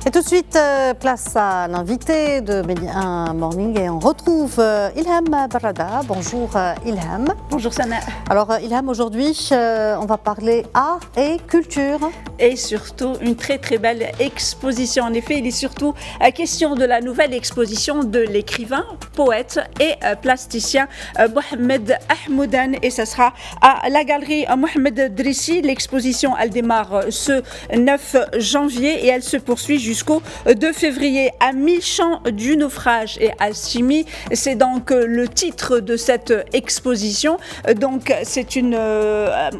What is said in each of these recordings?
Et tout de suite, place à l'invité de Média Morning et on retrouve Ilham Barada. Bonjour Ilham. Bonjour Sana. Alors Ilham, aujourd'hui, on va parler art et culture. Et surtout, une très très belle exposition. En effet, il est surtout question de la nouvelle exposition de l'écrivain, poète et plasticien Mohamed Ahmoudan. Et ça sera à la galerie Mohamed Drissi. L'exposition, elle démarre ce 9 janvier et elle se poursuit jusqu'au 2 février. À 1000 champs du naufrage et alchimie, c'est donc le titre de cette exposition. Donc c'est une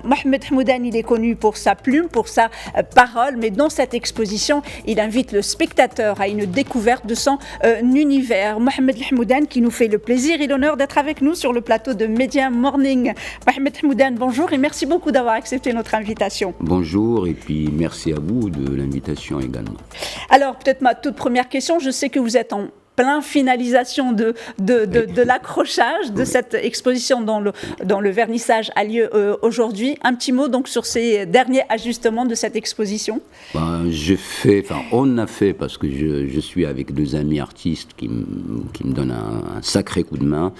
Mohamed Ahmoudan, il est connu pour sa plume, pour sa parole, mais dans cette exposition, il invite le spectateur à une découverte de son univers. Mohamed Ahmoudan qui nous fait le plaisir et l'honneur d'être avec nous sur le plateau de Média Morning. Mohamed Ahmoudan, bonjour et merci beaucoup d'avoir accepté notre invitation. Bonjour et puis merci à vous de l'invitation également. Alors peut-être ma toute première question, je sais que vous êtes en plein finalisation de l'accrochage de cette exposition dont le vernissage a lieu aujourd'hui. Un petit mot donc sur ces derniers ajustements de cette exposition. On a fait, parce que je suis avec deux amis artistes qui me donnent un sacré coup de main.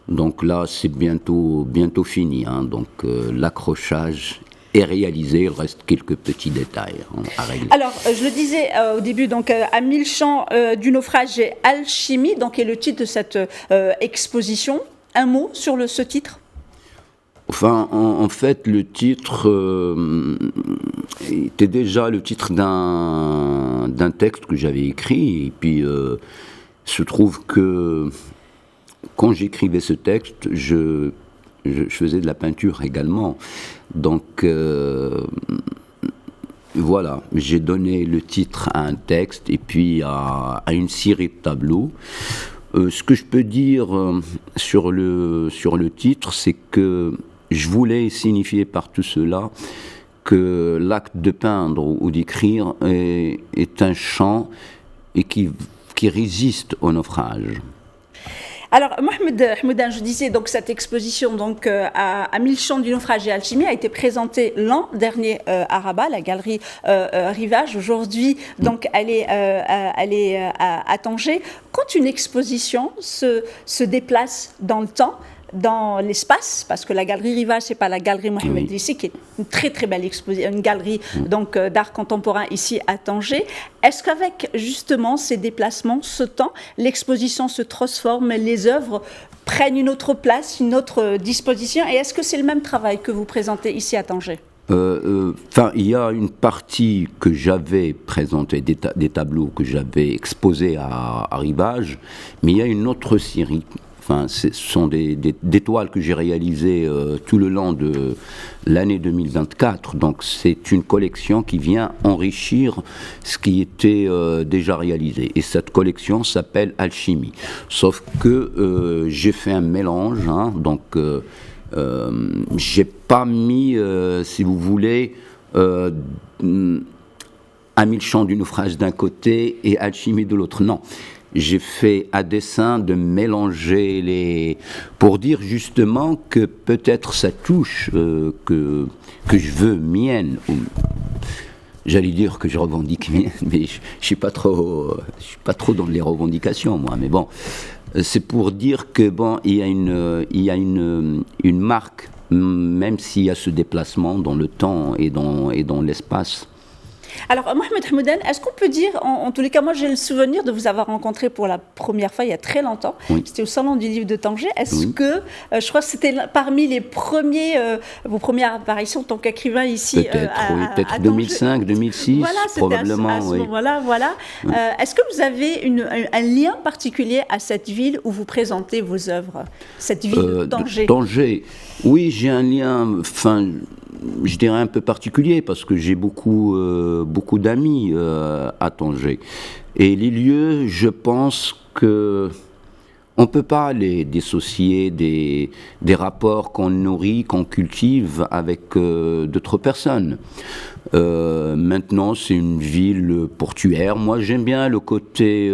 Donc là, c'est bientôt fini. Donc l'accrochage est réalisé, il reste quelques petits détails à régler. Alors, je le disais au début, donc à 1000 champs du naufrage et alchimie, donc est le titre de cette exposition. Un mot sur ce titre ? Enfin, en fait, le titre était déjà le titre d'un texte que j'avais écrit, et puis se trouve que quand j'écrivais ce texte, je faisais de la peinture également. Donc, voilà, j'ai donné le titre à un texte et puis à une série de tableaux. Ce que je peux dire sur le titre, c'est que je voulais signifier par tout cela que l'acte de peindre ou d'écrire est un chant et qui résiste au naufrage. Alors, Mohamed Ahmoudan, je disais, donc cette exposition donc, à 1000 champs du naufrage et alchimie a été présentée l'an dernier à Rabat, la galerie Rivage. Aujourd'hui, donc, elle est à Tanger. Quand une exposition se déplace dans le temps, dans l'espace, parce que la galerie Rivage, c'est pas la galerie Mohamed Drissi, qui est une très très belle exposition, une galerie donc d'art contemporain ici à Tanger. Est-ce qu'avec justement ces déplacements, ce temps, l'exposition se transforme, les œuvres prennent une autre place, une autre disposition, et est-ce que c'est le même travail que vous présentez ici à Tanger ? Il y a une partie que j'avais présentée, des tableaux que j'avais exposés à Rivage, mais il y a une autre série. Ce sont des toiles que j'ai réalisées tout le long de l'année 2024. Donc, c'est une collection qui vient enrichir ce qui était déjà réalisé. Et cette collection s'appelle Alchimie. Sauf que j'ai fait un mélange. J'ai pas mis, si vous voulez, à 1000 champs du naufrage d'un côté et Alchimie de l'autre. Non. J'ai fait à dessein de mélanger pour dire justement que peut-être ça touche que je veux mienne. J'allais dire que je revendique mienne, mais je suis pas trop dans les revendications moi. Mais bon, c'est pour dire que il y a une marque, même s'il y a ce déplacement dans le temps et dans l'espace. Alors, Mohamed Ahmoudan, est-ce qu'on peut dire, en tous les cas, moi j'ai le souvenir de vous avoir rencontré pour la première fois il y a très longtemps, c'était au Salon du Livre de Tanger. Est-ce que, je crois que c'était parmi les vos premières apparitions en tant qu'écrivain ici peut-être à 2005, 2006, voilà, probablement. À ce moment-là, voilà. Est-ce que vous avez un lien particulier à cette ville où vous présentez vos œuvres, cette ville de Tanger ? Tanger, oui, j'ai un lien, je dirais un peu particulier parce que j'ai beaucoup d'amis à Tanger. Et les lieux, je pense que On ne peut pas les dissocier des rapports qu'on nourrit, qu'on cultive avec d'autres personnes. Maintenant, c'est une ville portuaire. Moi, j'aime bien le côté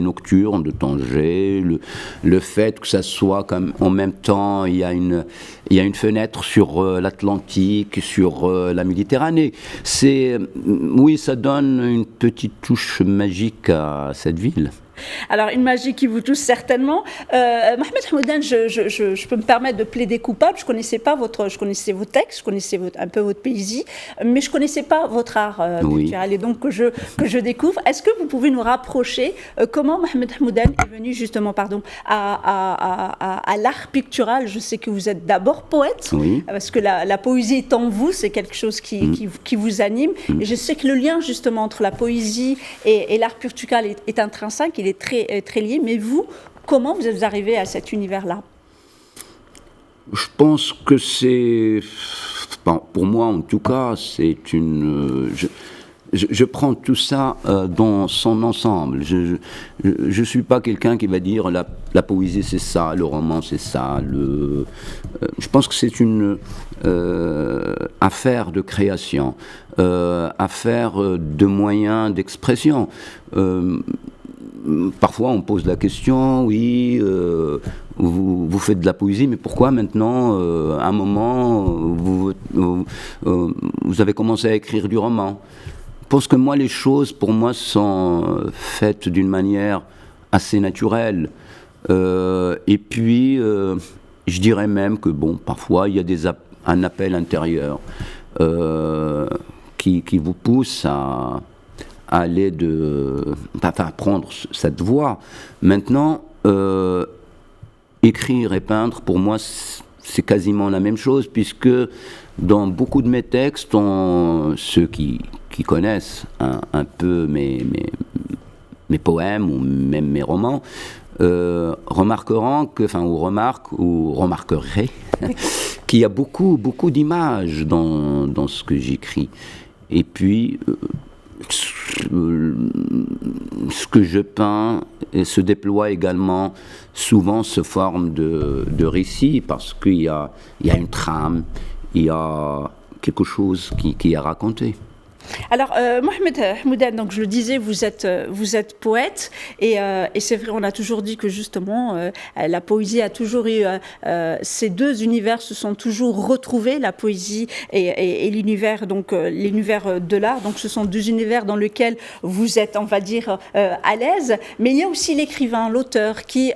nocturne de Tanger, le fait que ça soit comme en même temps, il y a une fenêtre sur l'Atlantique, sur la Méditerranée. Oui, ça donne une petite touche magique à cette ville. Alors, une magie qui vous touche certainement. Mohamed Hamoudan, je peux me permettre de plaider coupable. Je connaissais vos textes, je connaissais un peu votre poésie, mais je ne connaissais pas votre art pictural, et donc que je découvre. Est-ce que vous pouvez nous rapprocher comment Mohamed Hamoudan est venu justement à l'art pictural? Je sais que vous êtes d'abord poète, parce que la poésie est en vous, c'est quelque chose qui vous anime. Et je sais que le lien justement entre la poésie et l'art pictural est intrinsèque. Il est très, très lié, mais vous, comment vous êtes arrivé à cet univers-là? Je pense que c'est, pour moi en tout cas, c'est une... Je prends tout ça dans son ensemble. Je ne suis pas quelqu'un qui va dire la poésie c'est ça, le roman c'est ça. Je pense que c'est une affaire de création, affaire de moyens d'expression. Parfois, on pose la question, oui, vous faites de la poésie, mais pourquoi maintenant, à un moment, vous avez commencé à écrire du roman? Je pense que moi, les choses, pour moi, sont faites d'une manière assez naturelle. Et puis, je dirais même que, bon, parfois, il y a un appel intérieur qui vous pousse à aller à prendre cette voie. Maintenant, écrire et peindre, pour moi, c'est quasiment la même chose, puisque dans beaucoup de mes textes, ceux qui connaissent un peu mes poèmes ou même mes romans, remarqueraient qu'il y a beaucoup d'images dans ce que j'écris. Et puis, ce que je peins se déploie également souvent sous forme de récit, parce qu'il y a une trame, il y a quelque chose qui est raconté. Alors, Mohamed Hamoudan, donc je le disais, vous êtes poète, et c'est vrai, on a toujours dit que justement, la poésie a toujours eu, ces deux univers se sont toujours retrouvés, la poésie et l'univers, donc l'univers de l'art. Donc, ce sont deux univers dans lesquels vous êtes, on va dire, à l'aise. Mais il y a aussi l'écrivain, l'auteur, qui,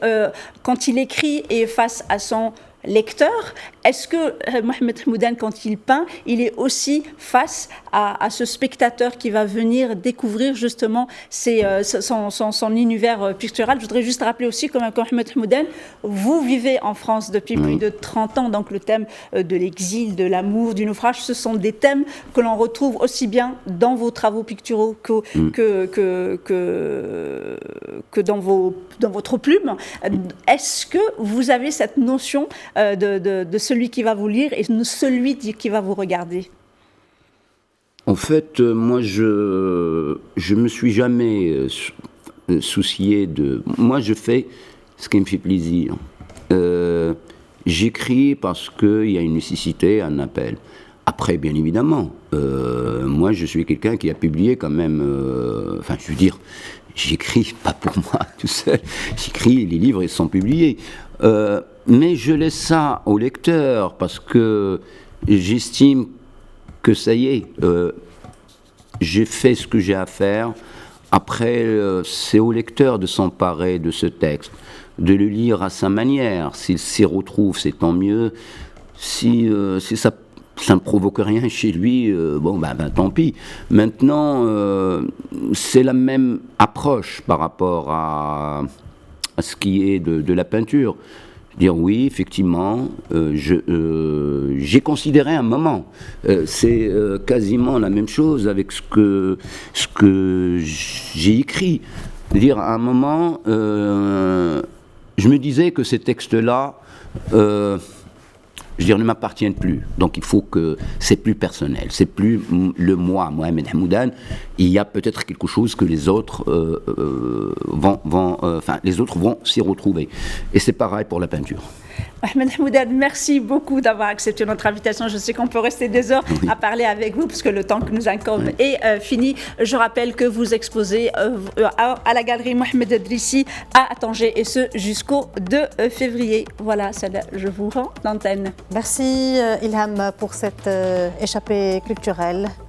quand il écrit, est face à son lecteur. Est-ce que Mohamed Hamoudan, quand il peint, il est aussi face à ce spectateur qui va venir découvrir justement son univers pictural? Je voudrais juste rappeler aussi que Mohamed Hamoudan, vous vivez en France depuis plus de 30 ans, donc le thème de l'exil, de l'amour, du naufrage, ce sont des thèmes que l'on retrouve aussi bien dans vos travaux picturaux que dans votre plume. Est-ce que vous avez cette notion de celui qui va vous lire et celui qui va vous regarder? En fait, moi, je me suis jamais soucié de... Moi, je fais ce qui me fait plaisir. J'écris parce qu'il y a une nécessité, un appel. Après, bien évidemment, moi, je suis quelqu'un qui a publié quand même... je veux dire, j'écris pas pour moi tout seul. J'écris, les livres, ils sont publiés. Mais je laisse ça au lecteur parce que j'estime que ça y est, j'ai fait ce que j'ai à faire. Après, c'est au lecteur de s'emparer de ce texte, de le lire à sa manière. S'il s'y retrouve, c'est tant mieux. Si ça ne provoque rien chez lui, tant pis. Maintenant, c'est la même approche par rapport à ce qui est de la peinture. Dire oui, effectivement, j'ai considéré un moment. C'est quasiment la même chose avec ce que j'ai écrit. Dire à un moment, je me disais que ces textes-là je veux dire, ne m'appartiennent plus. Donc il faut que c'est plus personnel, c'est plus le moi, Mohamed Hamoudan. Il y a peut-être quelque chose que les autres les autres vont s'y retrouver. Et c'est pareil pour la peinture. Mohamed Hamoudan, merci beaucoup d'avoir accepté notre invitation. Je sais qu'on peut rester des heures à parler avec vous parce que le temps que nous incombe est fini. Je rappelle que vous exposez à la galerie Mohamed Edrissi à Tanger et ce jusqu'au 2 février. Voilà, je vous rends l'antenne. Merci Ilham pour cette échappée culturelle.